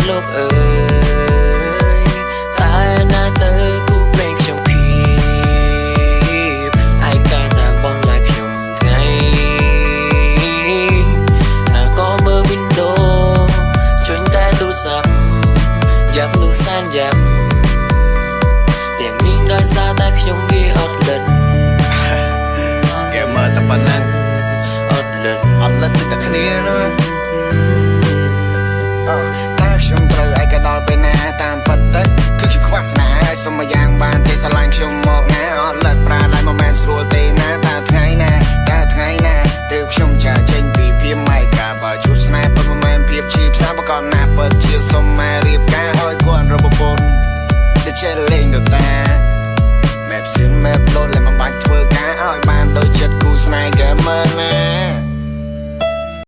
លោកអើយតែណាទៅគូពេញខ្ញុំភីបឯកាយតាមបងឡាយខ្ញុំថ្ងៃណាក៏មើលវីនដូជុញតែទូរស័ព្ទយ៉ាប់នោះសានយ៉ាប់ទាំងនេះដោយសារតែខ្ញុំវាអត់លិន